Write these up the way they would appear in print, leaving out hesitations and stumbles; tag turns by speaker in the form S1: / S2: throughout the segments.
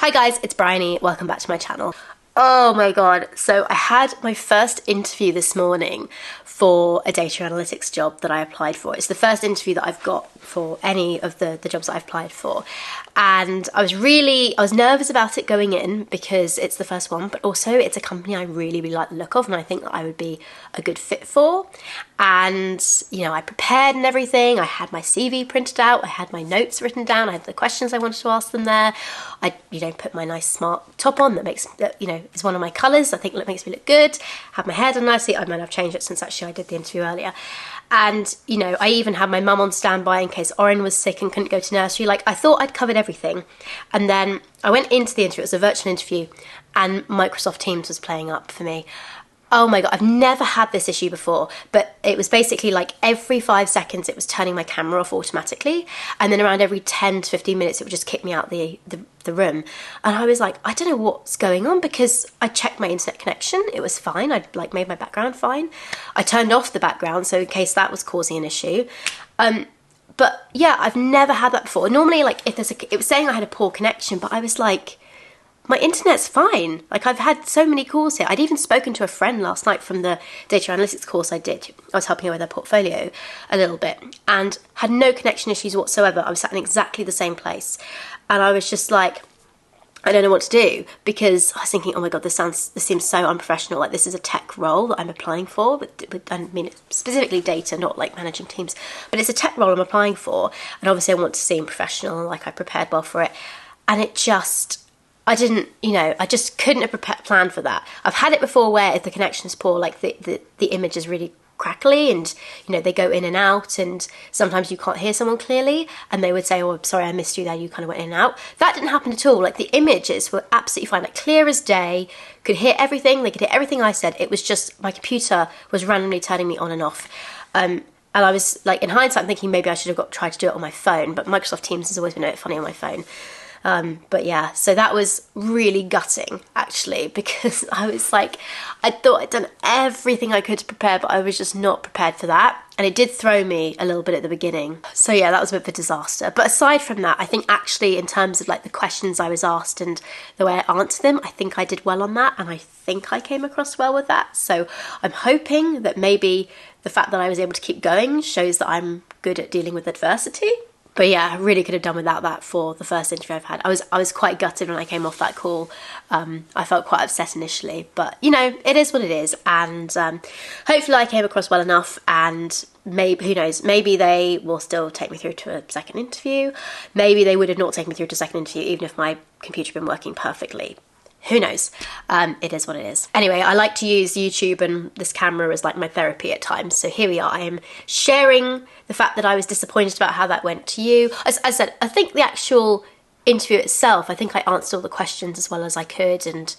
S1: Hi guys, it's Bryony. Welcome back to my channel. Oh my god, so I had my first interview this morning for a data analytics job that I applied for. It's the first interview that I've got for any of the jobs that I've applied for. And I was nervous about it going in because it's the first one, but also it's a company I really like the look of and I think that I would be a good fit for. And, you know, I prepared and everything. I had my CV printed out. I had my notes written down. I had the questions I wanted to ask them there. I, put my nice smart top on that makes, is one of my colours. I think it makes me look good. Had my hair done nicely. I might have changed it since actually I did the interview earlier. And, I even had my mum on standby in case Oren was sick and couldn't go to nursery. Like, I thought I'd covered everything. And then I went into the interview. It was a virtual interview and Microsoft Teams was playing up for me. Oh my god, I've never had this issue before, but it was basically like every 5 seconds it was turning my camera off automatically, and then around every 10 to 15 minutes it would just kick me out the room. And I was like, I don't know what's going on, because I checked my internet connection, it was fine, I'd like made my background fine. I turned off the background so in case that was causing an issue. But yeah, I've never had that before. Normally, like, if it was saying I had a poor connection, but I was like, my internet's fine. Like, I've had so many calls here. I'd even spoken to a friend last night from the data analytics course I did. I was helping her with her portfolio a little bit and had no connection issues whatsoever. I was sat in exactly the same place. And I was just like, I don't know what to do, because I was thinking, oh my god, this seems so unprofessional. Like, this is a tech role that I'm applying for, I mean, specifically data, not like managing teams, but it's a tech role I'm applying for. And obviously I want to seem professional and like I prepared well for it. And it just, I just couldn't have planned for that. I've had it before where if the connection is poor, like the image is really crackly and, they go in and out, and sometimes you can't hear someone clearly and they would say, oh, I'm sorry, I missed you there, you kind of went in and out. That didn't happen at all. Like, the images were absolutely fine, like clear as day, could hear everything, they could hear everything I said. It was just my computer was randomly turning me on and off. And I was like, in hindsight, I'm thinking maybe I should have tried to do it on my phone, but Microsoft Teams has always been a bit funny on my phone. But yeah, so that was really gutting, actually, because I was like, I thought I'd done everything I could to prepare, but I was just not prepared for that. And it did throw me a little bit at the beginning. So yeah, that was a bit of a disaster. But aside from that, I think actually in terms of like the questions I was asked and the way I answered them, I think I did well on that. And I think I came across well with that. So I'm hoping that maybe the fact that I was able to keep going shows that I'm good at dealing with adversity. But yeah, I really could have done without that for the first interview I've had. I was quite gutted when I came off that call. I felt quite upset initially, but it is what it is. And hopefully I came across well enough, and maybe, who knows, maybe they will still take me through to a second interview. Maybe they would have not taken me through to a second interview even if my computer had been working perfectly. Who knows? It is what it is. Anyway, I like to use YouTube and this camera as like my therapy at times. So here we are. I am sharing the fact that I was disappointed about how that went to you. As I said, I think the actual interview itself, I think I answered all the questions as well as I could and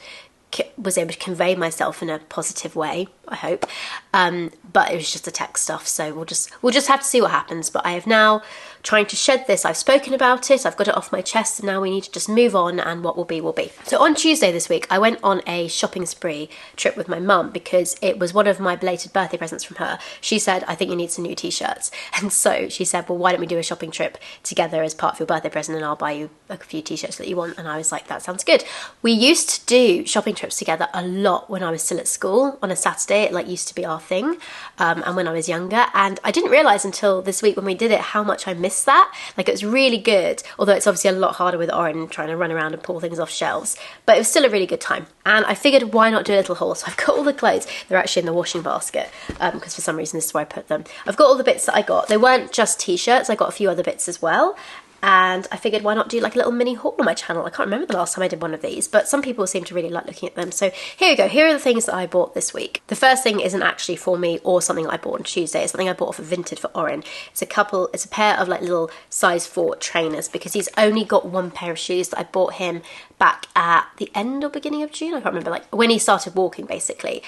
S1: was able to convey myself in a positive way, I hope. But it was just the tech stuff, so we'll just have to see what happens. But I have now trying to shed this. I've spoken about it, I've got it off my chest, and now we need to just move on, and what will be will be. So on Tuesday this week, I went on a shopping spree trip with my mum because it was one of my belated birthday presents from her. She said, I think you need some new t-shirts. And so she said, well, why don't we do a shopping trip together as part of your birthday present, and I'll buy you a few t-shirts that you want. And I was like, that sounds good. We used to do shopping trips together a lot when I was still at school on a Saturday. It like used to be our thing, and when I was younger, and I didn't realise until this week when we did it how much I missed that. Like, it was really good, although it's obviously a lot harder with Oren trying to run around and pull things off shelves, but it was still a really good time. And I figured, why not do a little haul? So I've got all the clothes. They're actually in the washing basket, because for some reason this is where I put them. I've got all the bits that I got. They weren't just t-shirts, I got a few other bits as well. And I figured, why not do like a little mini haul on my channel? I can't remember the last time I did one of these, but some people seem to really like looking at them. So here we go. Here are the things that I bought this week. The first thing isn't actually for me or something I bought on Tuesday. It's something I bought off of Vinted for Oren. It's a pair of like little size 4 trainers, because he's only got one pair of shoes that I bought him back at the end or beginning of June. I can't remember, like when he started walking basically.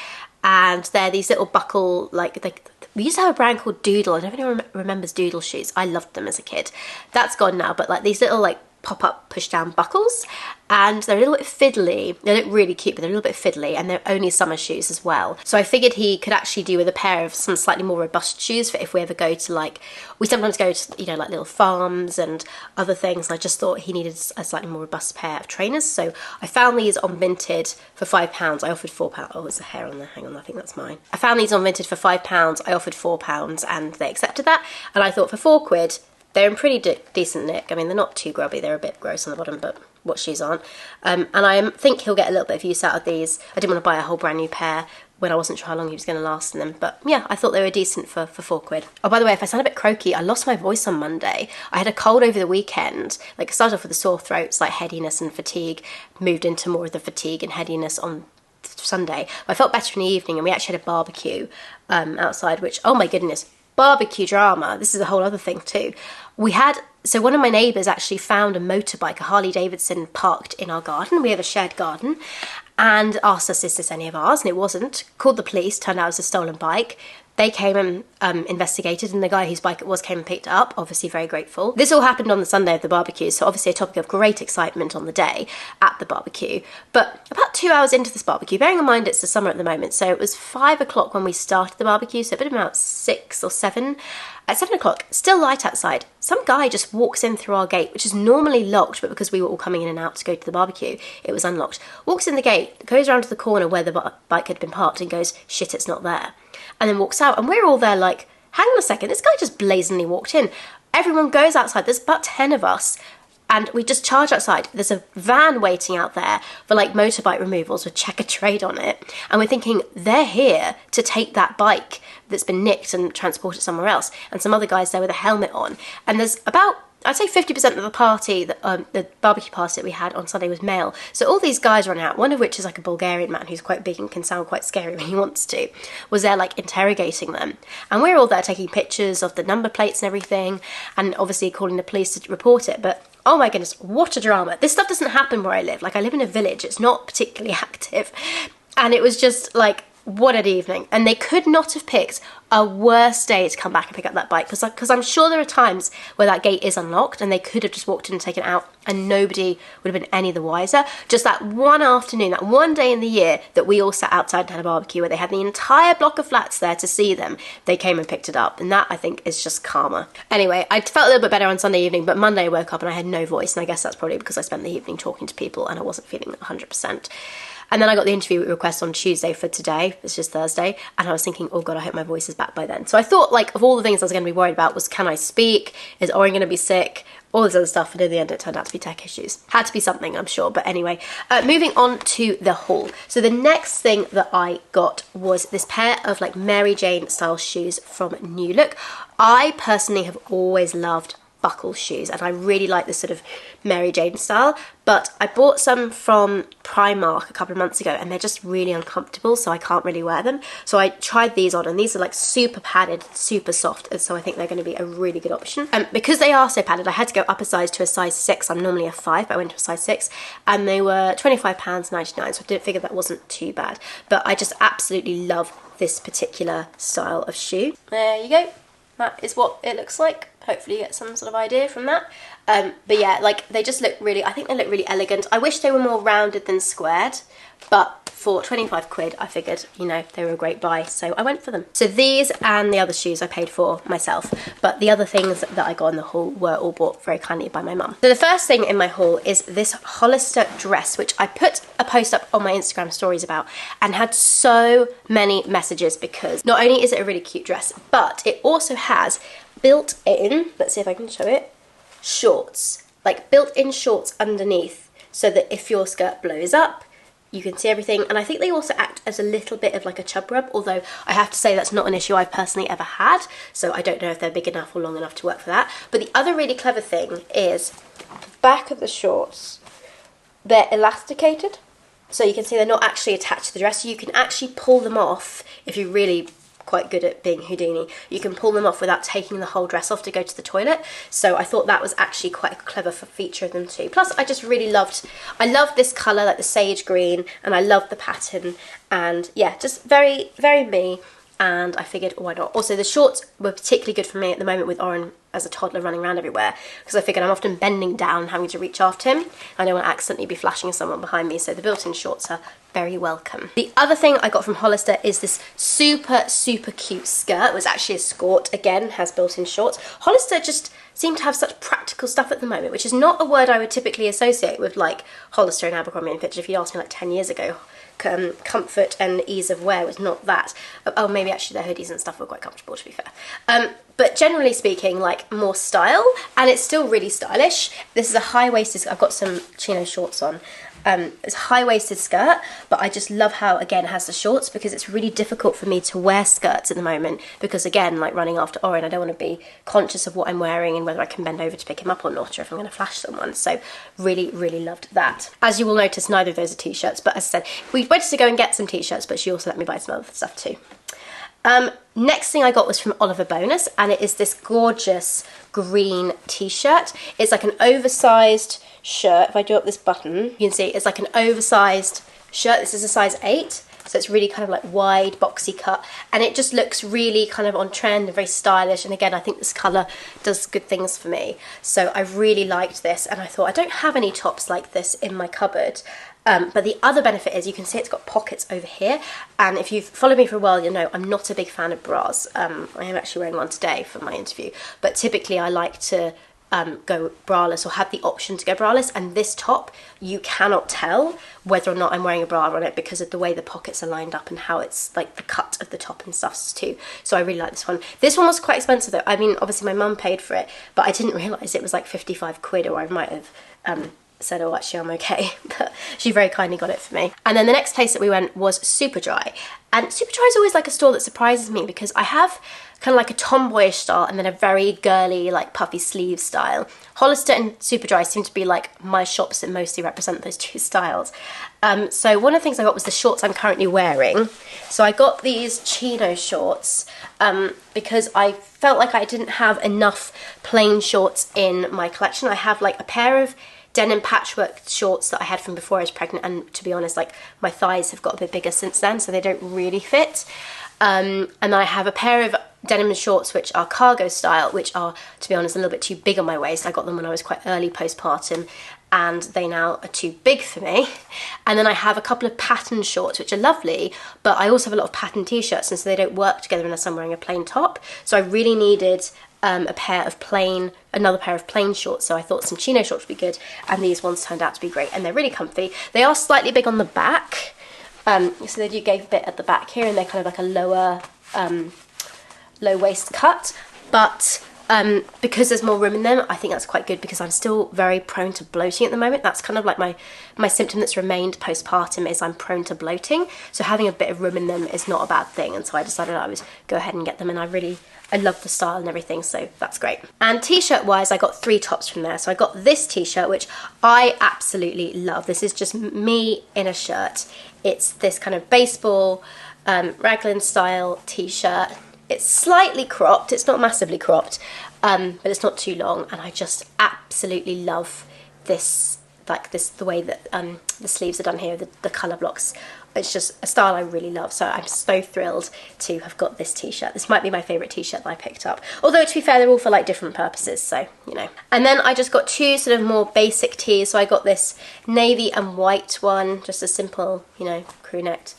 S1: And they're these little buckle, we used to have a brand called Doodle. I don't know if anyone remembers Doodle shoes. I loved them as a kid. That's gone now, but like these little like pop-up push-down buckles, and they're a little bit fiddly. They look really cute, but they're a little bit fiddly, and they're only summer shoes as well. So I figured he could actually do with a pair of some slightly more robust shoes for if we ever go to, like, we sometimes go to, you know, like little farms and other things, and I just thought he needed a slightly more robust pair of trainers. So I found these on Vinted for £5. I offered £4. Oh, there's a hair on there. Hang on, I think that's mine. I found these on Vinted for £5. I offered £4, and they accepted that. And I thought for £4, they're in pretty decent nick. I mean, they're not too grubby. They're a bit gross on the bottom, but what shoes aren't? And I think he'll get a little bit of use out of these. I didn't want to buy a whole brand new pair when I wasn't sure how long he was going to last in them. But yeah, I thought they were decent for £4. Oh, by the way, if I sound a bit croaky, I lost my voice on Monday. I had a cold over the weekend. Like, it started off with a sore throat, like headiness and fatigue, moved into more of the fatigue and headiness on Sunday. I felt better in the evening, and we actually had a barbecue outside, which, oh my goodness, barbecue drama. This is a whole other thing too. So one of my neighbours actually found a motorbike, a Harley Davidson, parked in our garden. We have a shared garden, and asked us, is this any of ours? And it wasn't. Called the police, turned out it was a stolen bike. They came and investigated, and the guy whose bike it was came and picked it up, obviously very grateful. This all happened on the Sunday of the barbecue, so obviously a topic of great excitement on the day at the barbecue. But about 2 hours into this barbecue, bearing in mind it's the summer at the moment, so it was 5 o'clock when we started the barbecue, so a bit about 6 or 7. At 7 o'clock, still light outside, some guy just walks in through our gate, which is normally locked, but because we were all coming in and out to go to the barbecue, it was unlocked. Walks in the gate, goes around to the corner where the bike had been parked and goes, shit, it's not there. And then walks out, and we're all there like, hang on a second, this guy just blazingly walked in. Everyone goes outside, there's about 10 of us, and we just charge outside. There's a van waiting out there for like motorbike removals with Checker Trade on it, and we're thinking they're here to take that bike that's been nicked and transport it somewhere else, and some other guys there with a helmet on. And there's about, I'd say 50% of the party, the barbecue party that we had on Sunday was male. So all these guys run out, one of which is like a Bulgarian man who's quite big and can sound quite scary when he wants to, was there like interrogating them. And we're all there taking pictures of the number plates and everything, and obviously calling the police to report it. But oh my goodness, what a drama. This stuff doesn't happen where I live. Like, I live in a village, it's not particularly active. And it was just like, what an evening. And they could not have picked a worse day to come back and pick up that bike, because I'm sure there are times where that gate is unlocked and they could have just walked in and taken it out and nobody would have been any the wiser. Just that one afternoon, that one day in the year that we all sat outside and had a barbecue where they had the entire block of flats there to see them, they came and picked it up, and that I think is just karma. Anyway, I felt a little bit better on Sunday evening, but Monday I woke up and I had no voice, and I guess that's probably because I spent the evening talking to people and I wasn't feeling 100%. And then I got the interview request on Tuesday for today. It's just Thursday. And I was thinking, oh God, I hope my voice is back by then. So I thought, like, of all the things I was going to be worried about was, can I speak? Is Oren going to be sick? All this other stuff. And in the end, it turned out to be tech issues. Had to be something, I'm sure. But anyway, moving on to the haul. So the next thing that I got was this pair of like Mary Jane style shoes from New Look. I personally have always loved buckle shoes, and I really like this sort of Mary Jane style, but I bought some from Primark a couple of months ago and they're just really uncomfortable, so I can't really wear them. So I tried these on, and these are like super padded, super soft, and so I think they're going to be a really good option. Because they are so padded, I had to go up a size to a size 6. I'm normally a 5, but I went to a size 6, and they were £25.99, so I didn't figure that wasn't too bad. But I just absolutely love this particular style of shoe. There you go. That is what it looks like. Hopefully you get some sort of idea from that. But yeah, like, they just look really, I think they look really elegant. I wish they were more rounded than squared, but for 25 quid, I figured, you know, they were a great buy, so I went for them. So these and the other shoes I paid for myself, but the other things that I got in the haul were all bought very kindly by my mum. So the first thing in my haul is this Hollister dress, which I put a post up on my Instagram stories about and had so many messages, because not only is it a really cute dress, but it also has built-in, let's see if I can show it, shorts, like built-in shorts underneath, so that if your skirt blows up, you can see everything. And I think they also act as a little bit of like a chub rub, although I have to say that's not an issue I've personally ever had, so I don't know if they're big enough or long enough to work for that. But the other really clever thing is the back of the shorts, they're elasticated, so you can see they're not actually attached to the dress. So you can actually pull them off if you really quite good at being Houdini. You can pull them off without taking the whole dress off to go to the toilet. So I thought that was actually quite a clever feature of them too. Plus I just really loved this colour, like the sage green, and I loved the pattern, and yeah, just very, very me. And I figured, why not? Also, the shorts were particularly good for me at the moment with Oren as a toddler running around everywhere, because I figured I'm often bending down having to reach after him. I don't want to accidentally be flashing someone behind me, so the built-in shorts are very welcome. The other thing I got from Hollister is this super cute skirt. It was actually a skirt, again, has built-in shorts. Hollister just seem to have such practical stuff at the moment, which is not a word I would typically associate with like Hollister and Abercrombie & Fitch. If you asked me like 10 years ago, comfort and ease of wear was not that. Oh, maybe actually their hoodies and stuff were quite comfortable, to be fair. But generally speaking, like more style, and it's still really stylish. This is a high-waisted, I've got some chino shorts on. It's a high-waisted skirt, but I just love how, again, it has the shorts, because it's really difficult for me to wear skirts at the moment, because again, like running after Oren, I don't want to be conscious of what I'm wearing and whether I can bend over to pick him up or not, or if I'm going to flash someone. So really loved that. As you will notice, neither of those are t-shirts, but as I said, we went to go and get some t-shirts, but she also let me buy some other stuff too. Next thing I got was from Oliver Bonus, and it is this gorgeous green t-shirt. It's like an oversized shirt. If I do up this button, you can see it's like an oversized shirt. This is a size 8, so it's really kind of like wide, boxy cut, and it just looks really kind of on trend and very stylish. And again, I think this colour does good things for me, so I really liked this, and I thought I don't have any tops like this in my cupboard. But the other benefit is you can see it's got pockets over here, and if you've followed me for a while, you'll know I'm not a big fan of bras. I am actually wearing one today for my interview, but typically I like to go braless, or have the option to go braless, and this top, you cannot tell whether or not I'm wearing a bra on it because of the way the pockets are lined up and how it's like the cut of the top and stuff too. So I really like this one. This one was quite expensive though. I mean, obviously my mum paid for it, but I didn't realise it was like 55 quid, or I might have said, oh, actually I'm okay, but she very kindly got it for me. And then the next place that we went was Superdry, and Superdry is always like a store that surprises me, because I have kind of like a tomboyish style and then a very girly, like puffy sleeve style. Hollister and Superdry seem to be like my shops that mostly represent those two styles. So one of the things I got was the shorts I'm currently wearing. So I got these chino shorts because I felt like I didn't have enough plain shorts in my collection. I have like a pair of denim patchwork shorts that I had from before I was pregnant, and to be honest, like my thighs have got a bit bigger since then, so they don't really fit. And then I have a pair of denim shorts which are cargo style, which are, to be honest, a little bit too big on my waist. I got them when I was quite early postpartum, and they now are too big for me. And then I have a couple of pattern shorts which are lovely, but I also have a lot of pattern t-shirts, and so they don't work together unless I'm wearing a plain top. So I really needed another pair of plain shorts, so I thought some chino shorts would be good, and these ones turned out to be great, and they're really comfy. They are slightly big on the back, so they do give a bit at the back here, and they're kind of like a lower low waist cut, but because there's more room in them, I think that's quite good, because I'm still very prone to bloating at the moment. That's kind of like my symptom that's remained postpartum, is I'm prone to bloating, so having a bit of room in them is not a bad thing, and so I decided I would go ahead and get them, and I love the style and everything, so that's great. And t-shirt wise, I got 3 tops from there. So I got this t-shirt, which I absolutely love. This is just me in a shirt. It's this kind of baseball raglan style t-shirt. It's slightly cropped, it's not massively cropped, but it's not too long, and I just absolutely love this, like this, the way that the sleeves are done here, the colour blocks. It's just a style I really love, so I'm so thrilled to have got this t-shirt. This might be my favourite t-shirt that I picked up, although to be fair, they're all for like different purposes, so you know. And then I just got 2 sort of more basic tees. So I got this navy and white one, just a simple, you know, crew necked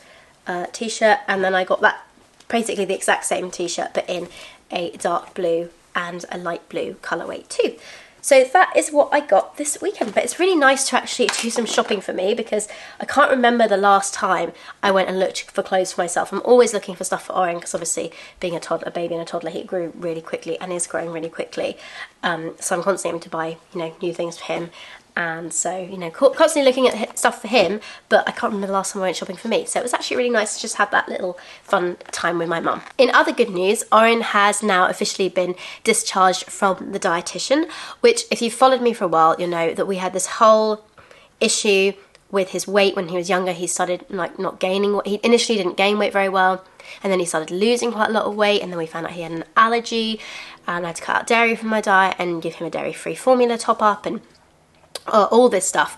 S1: t-shirt, and then I got that basically the exact same t-shirt but in a dark blue and a light blue colourway too. So that is what I got this weekend, but it's really nice to actually do some shopping for me, because I can't remember the last time I went and looked for clothes for myself. I'm always looking for stuff for Oren, because obviously being a baby and a toddler, he grew really quickly and is growing really quickly. So I'm constantly having to buy, you know, new things for him. And so, you know, constantly looking at stuff for him, but I can't remember the last time I went shopping for me. So it was actually really nice to just have that little fun time with my mum. In other good news, Oren has now officially been discharged from the dietitian, which if you've followed me for a while, you'll know that we had this whole issue with his weight when he was younger. He started like not gaining weight. He initially didn't gain weight very well, and then he started losing quite a lot of weight, and then we found out he had an allergy, and I had to cut out dairy from my diet and give him a dairy-free formula top up, and all this stuff.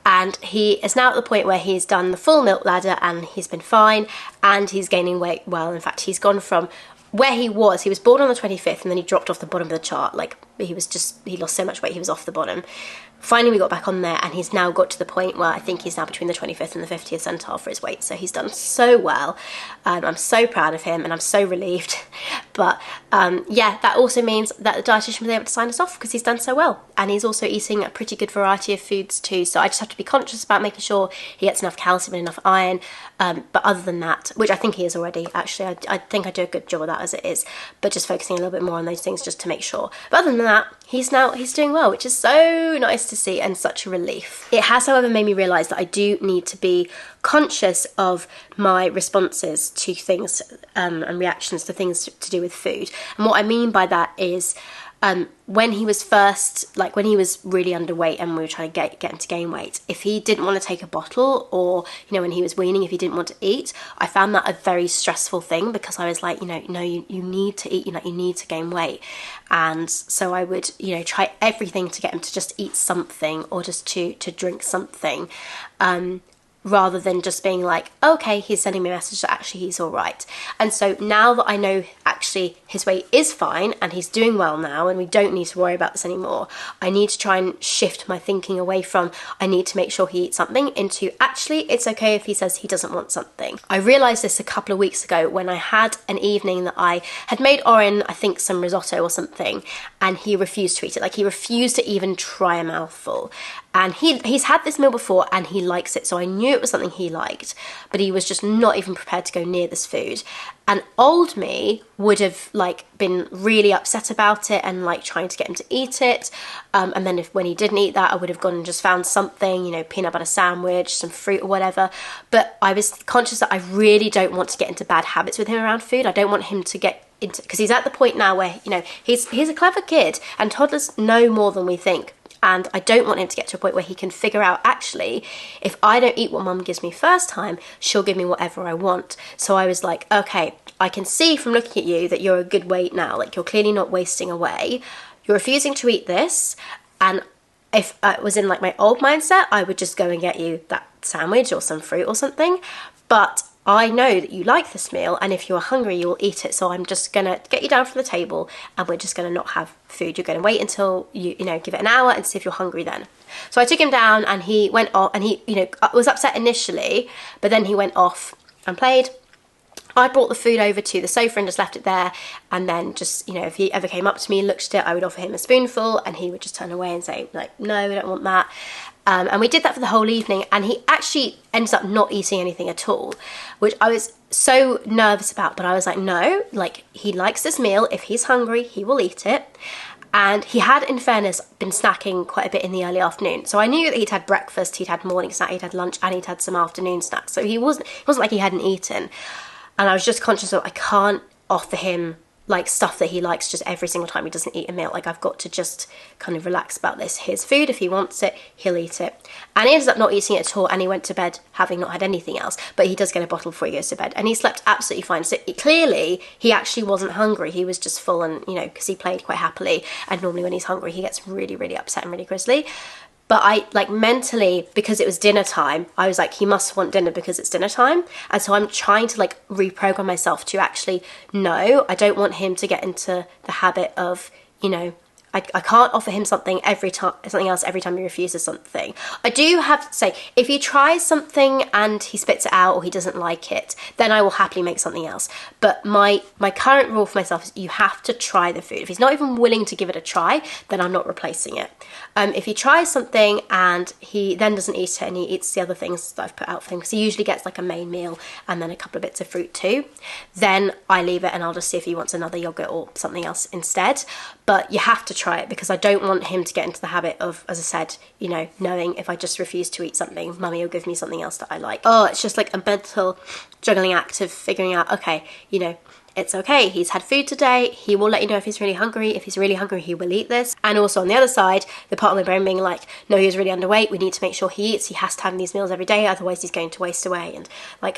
S1: And he is now at the point where he's done the full milk ladder, and he's been fine, and he's gaining weight well. In fact, he's gone from where he was born on the 25th, and then he dropped off the bottom of the chart. Like, he lost so much weight, he was off the bottom. Finally, we got back on there, and he's now got to the point where I think he's now between the 25th and the 50th centile for his weight. So he's done so well. I'm so proud of him, and I'm so relieved. But yeah, that also means that the dietitian was able to sign us off because he's done so well. And he's also eating a pretty good variety of foods too. So I just have to be conscious about making sure he gets enough calcium and enough iron. But other than that, which I think he is already, actually, I think I do a good job of that as it is. But just focusing a little bit more on those things just to make sure. But other than that, he's doing well, which is so nice to see and such a relief. It has, however, made me realise that I do need to be conscious of my responses to things and reactions to things to do with food. And what I mean by that is when he was when he was really underweight and we were trying to get him to gain weight, if he didn't want to take a bottle, or, you know, when he was weaning, if he didn't want to eat, I found that a very stressful thing, because I was like, you need to eat, you need to gain weight. And so I would, try everything to get him to just eat something, or just to drink something, rather than just being like, okay, he's sending me a message that actually he's all right. And so now that I know actually his weight is fine and he's doing well now and we don't need to worry about this anymore, I need to try and shift my thinking away from I need to make sure he eats something into actually it's okay if he says he doesn't want something. I realised this a couple of weeks ago when I had an evening that I had made Oren, I think, some risotto or something, and he refused to eat it. Like, he refused to even try a mouthful. And he's had this meal before and he likes it, so I knew it was something he liked, but he was just not even prepared to go near this food. And old me would have been really upset about it and trying to get him to eat it. And then when he didn't eat that, I would have gone and just found something, peanut butter sandwich, some fruit or whatever. But I was conscious that I really don't want to get into bad habits with him around food. I don't want him to get into, because he's at the point now where, he's a clever kid and toddlers know more than we think. And I don't want him to get to a point where he can figure out, actually, if I don't eat what mum gives me first time, she'll give me whatever I want. So I was like, okay, I can see from looking at you that you're a good weight now. You're clearly not wasting away. You're refusing to eat this. And if I was in my old mindset, I would just go and get you that sandwich or some fruit or something. But I know that you like this meal, and if you are hungry, you will eat it. So I'm just going to get you down from the table, and we're just going to not have food. You're going to wait until you give it an hour and see if you're hungry then. So I took him down, and he went off, and he, was upset initially, but then he went off and played. I brought the food over to the sofa and just left it there, and then just, if he ever came up to me and looked at it, I would offer him a spoonful, and he would just turn away and say, no, we don't want that. And we did that for the whole evening, and he actually ends up not eating anything at all, which I was so nervous about. But I was like, no, he likes this meal. If he's hungry, he will eat it. And he had, in fairness, been snacking quite a bit in the early afternoon. So I knew that he'd had breakfast, he'd had morning snack, he'd had lunch, and he'd had some afternoon snacks. So it wasn't like he hadn't eaten. And I was just conscious of I can't offer him stuff that he likes just every single time he doesn't eat a meal. I've got to just kind of relax about this. Here's food. If he wants it, he'll eat it. And he ended up not eating it at all, and he went to bed having not had anything else. But he does get a bottle before he goes to bed, and he slept absolutely fine. So clearly he actually wasn't hungry. He was just full, and because he played quite happily, and normally when he's hungry he gets really, really upset and really grizzly. But I, mentally, because it was dinner time, I was like, he must want dinner because it's dinner time. And so I'm trying to, reprogram myself to actually, no, I don't want him to get into the habit of, I can't offer him something else every time he refuses something. I do have to say, if he tries something and he spits it out or he doesn't like it, then I will happily make something else. But my current rule for myself is you have to try the food. If he's not even willing to give it a try, then I'm not replacing it. If he tries something and he then doesn't eat it and he eats the other things that I've put out for him, because he usually gets a main meal and then a couple of bits of fruit too, then I leave it and I'll just see if he wants another yogurt or something else instead. But you have to try it, because I don't want him to get into the habit of, as I said, knowing if I just refuse to eat something, mummy will give me something else that I like. Oh, it's just a mental juggling act of figuring out, okay, it's okay, he's had food today, he will let you know if he's really hungry. If he's really hungry, he will eat this. And also on the other side, the part of my brain being like, no, he's really underweight, we need to make sure he eats, he has to have these meals every day, otherwise he's going to waste away. And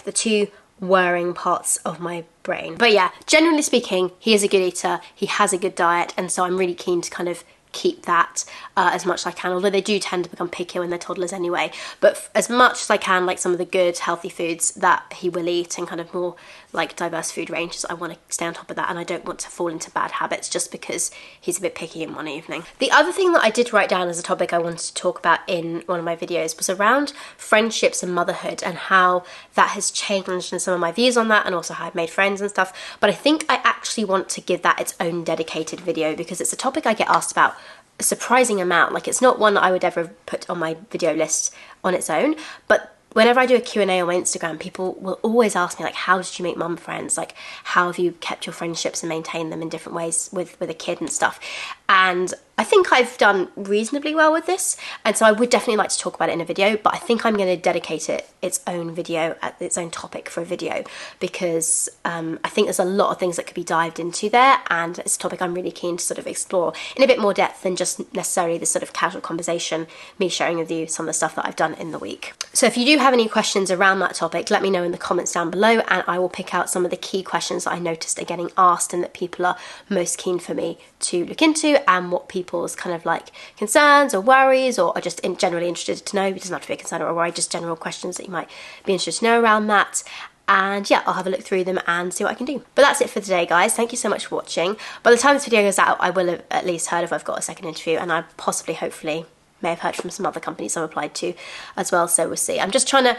S1: the two whirring parts of my brain. But yeah, generally speaking, he is a good eater, he has a good diet, and so I'm really keen to kind of keep that as much as I can, although they do tend to become pickier when they're toddlers anyway. But as much as I can, like some of the good healthy foods that he will eat and kind of more like diverse food ranges, I want to stay on top of that, and I don't want to fall into bad habits just because he's a bit picky in one evening. The other thing that I did write down as a topic I wanted to talk about in one of my videos was around friendships and motherhood, and how that has changed and some of my views on that, and also how I've made friends and stuff. But I think I actually want to give that its own dedicated video because it's a topic I get asked about a surprising amount. Like, it's not one that I would ever put on my video list on its own, but whenever I do a Q&A on my Instagram, people will always ask me, like, how did you make mum friends? Like, how have you kept your friendships and maintained them in different ways with a kid and stuff? And I think I've done reasonably well with this, and so I would definitely like to talk about it in a video, but I think I'm going to dedicate it its own video, its own topic for a video, because I think there's a lot of things that could be dived into there, and it's a topic I'm really keen to sort of explore in a bit more depth than just necessarily this sort of casual conversation, me sharing with you some of the stuff that I've done in the week. So if you do have any questions around that topic, let me know in the comments down below, and I will pick out some of the key questions that I noticed are getting asked and that people are most keen for me to look into, and what people's kind of like concerns or worries or are just generally interested to know. It doesn't have to be a concern or a worry, just general questions that you might be interested to know around that. And yeah, I'll have a look through them and see what I can do. But that's it for today, guys. Thank you so much for watching. By the time this video goes out, I will have at least heard if I've got a second interview, and I possibly, hopefully, may have heard from some other companies I've applied to as well, so we'll see. I'm trying to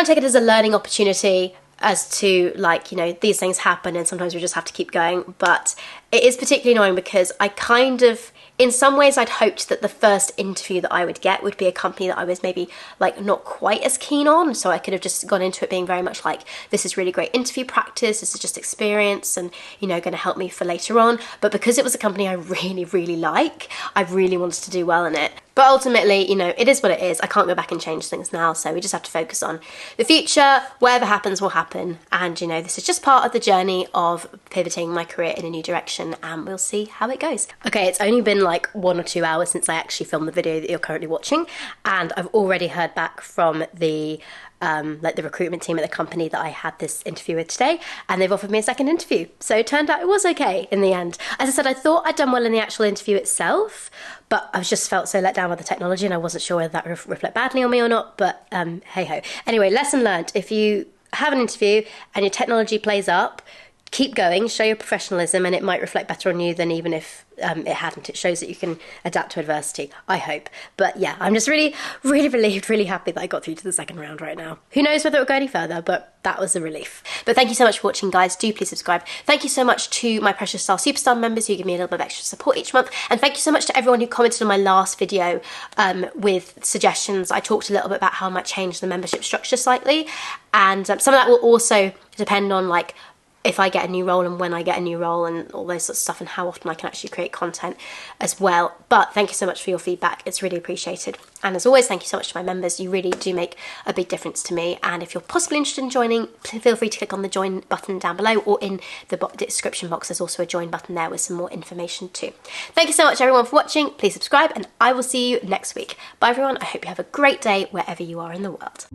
S1: take it as a learning opportunity, as to, like, you know, these things happen and sometimes we just have to keep going. But it is particularly annoying because I kind of, in some ways, I'd hoped that the first interview that I would get would be a company that I was maybe like not quite as keen on, so I could have just gone into it being very much like, this is really great interview practice, this is just experience and, you know, going to help me for later on. But because it was a company I really, really like, I really wanted to do well in it. But ultimately, you know, it is what it is. I can't go back and change things now, so we just have to focus on the future. Whatever happens will happen, and, you know, this is just part of the journey of pivoting my career in a new direction, and we'll see how it goes. Okay, it's only been like 1 or 2 hours since I actually filmed the video that you're currently watching, and I've already heard back from the like the recruitment team at the company that I had this interview with today, and they've offered me a second interview. So it turned out it was okay in the end. As I said, I thought I'd done well in the actual interview itself, but I just felt so let down by the technology, and I wasn't sure whether that would reflect badly on me or not, but hey ho. Anyway, lesson learned: if you have an interview and your technology plays up, keep going, show your professionalism, and it might reflect better on you than even if it hadn't. It shows that you can adapt to adversity, I hope. But yeah, I'm just really, really relieved, really happy that I got through to the second round right now. Who knows whether it will go any further, but that was a relief. But thank you so much for watching, guys. Do please subscribe. Thank you so much to my Precious Star Superstar members who give me a little bit of extra support each month. And thank you so much to everyone who commented on my last video with suggestions. I talked a little bit about how I might change the membership structure slightly. And some of that will also depend on, like, if I get a new role and when I get a new role and all those sorts of stuff, and how often I can actually create content as well. But thank you so much for your feedback. It's really appreciated. And as always, thank you so much to my members. You really do make a big difference to me. And if you're possibly interested in joining, feel free to click on the join button down below, or in the description box, there's also a join button there with some more information too. Thank you so much, everyone, for watching. Please subscribe, and I will see you next week. Bye, everyone. I hope you have a great day wherever you are in the world.